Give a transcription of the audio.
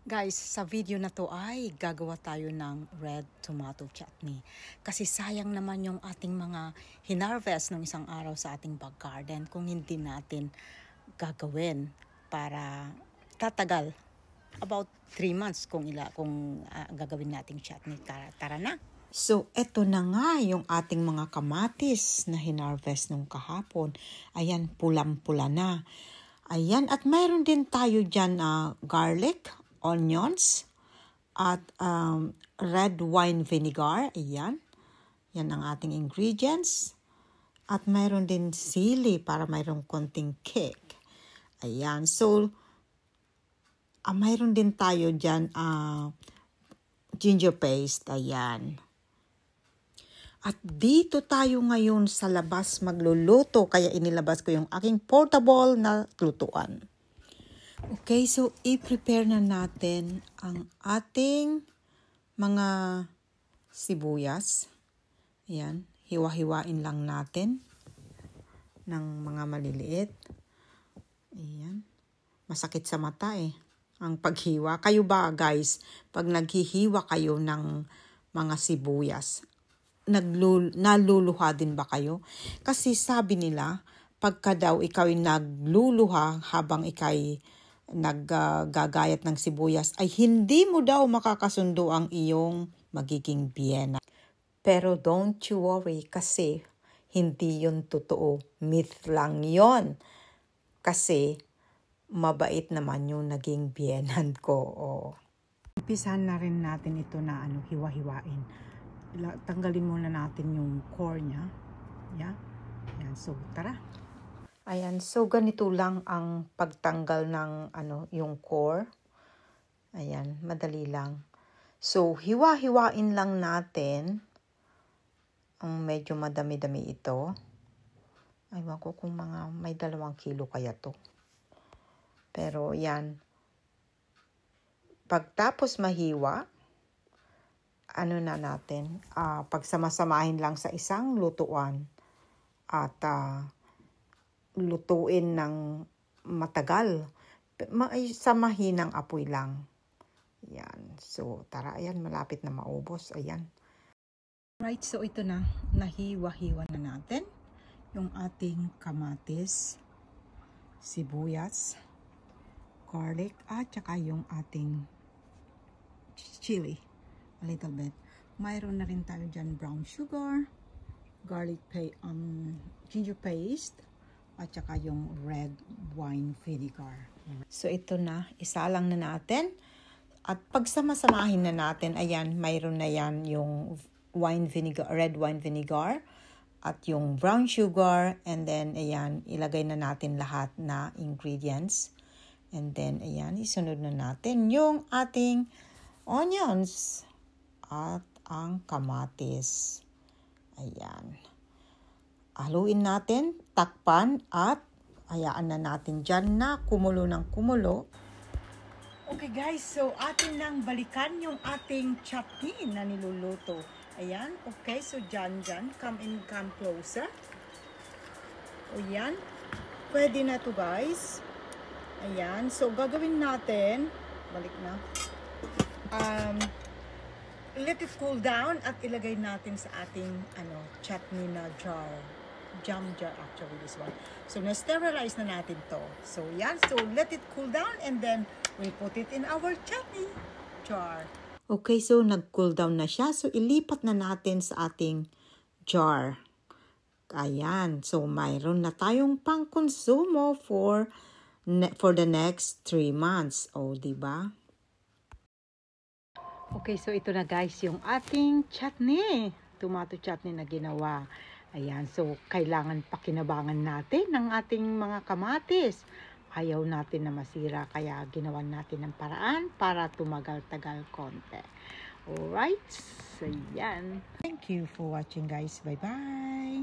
Guys, sa video na to ay gagawa tayo ng red tomato chutney. Kasi sayang naman yung ating mga hinarvest ng isang araw sa ating back garden kung hindi natin gagawin para tatagal. About 3 months kung gagawin nating chutney. Tara na! So, eto na nga yung ating mga kamatis na hinarvest nung kahapon. Ayan, pulang-pula na. Ayan, at mayroon din tayo dyan garlic, onions, at red wine vinegar. Ayan. Yan ang ating ingredients. At mayroon din sili para mayroong konting kick. Ayan. So, mayroon din tayo dyan ginger paste. Ayan. At dito tayo ngayon sa labas magluluto. Kaya inilabas ko yung aking portable na lutuan. Okay, so i-prepare na natin ang ating mga sibuyas. Ayan, hiwa-hiwain lang natin ng mga maliliit. Ayan, masakit sa mata ang paghiwa. Kayo ba guys, pag naghihiwa kayo ng mga sibuyas, naluluha din ba kayo? Kasi sabi nila, pagka daw ikaw ay nagluluha habang ikay naggagayat ng sibuyas, ay hindi mo daw makakasundo ang iyong magiging biyena. Pero don't you worry kasi hindi yun totoo. Myth lang yon. Kasi mabait naman yung naging biyenan ko. Umpisahan na rin natin ito na hiwa-hiwain. Tanggalin muna natin yung core niya. Yeah? Yan, so tara. Ayan, so ganito lang ang pagtanggal ng yung core. Ayan, madali lang. So hiwa-hiwain lang natin. Ang medyo madami-dami ito. Aywan ko kung may 2 kilo kaya to. Pero yan. Pagtapos mahiwa, na natin, pagsamasamahin lang sa isang lutuan at lutuin ng matagal. Sa mahinang apoy lang. Yan. So, tara. Ayan, malapit na maubos. Ayan. Right, so ito na. Nahiwa-hiwa na natin yung ating kamatis, sibuyas, garlic, at saka yung ating chili. A little bit. Mayroon na rin tayo dyan brown sugar, ginger paste, at saka yung red wine vinegar. So ito na, isalang na natin. At pagsamasamahin na natin, ayan, mayroon na yan yung red wine vinegar at yung brown sugar. And then, ayan, ilagay na natin lahat na ingredients. And then, ayan, isunod na natin yung ating onions at ang kamatis. Ayan. Haluin natin, takpan, at hayaan na natin dyan na kumulo ng kumulo. Okay guys, so atin nang balikan yung ating chutney na niluluto. Ayan, okay, so dyan, come closer. O yan, pwede na to guys. Ayan, so gagawin natin, balik na. Let it cool down at ilagay natin sa ating chutney na jar. Jam jar actually this one. So na-sterilize na natin to. So yan, so let it cool down and then we'll put it in our chutney jar. Okay, so nag-cool down na siya. So ilipat na natin sa ating jar. Ayan, so mayroon na tayong pang-konsumo for the next 3 months. O, diba? Okay, so ito na guys yung ating chutney. Tomato chutney na ginawa. Ayan, so kailangan pakinabangan natin ng ating mga kamatis. Ayaw natin na masira, kaya ginawan natin ng paraan para tumagal-tagal konti. Alright, so yan. Thank you for watching guys. Bye-bye!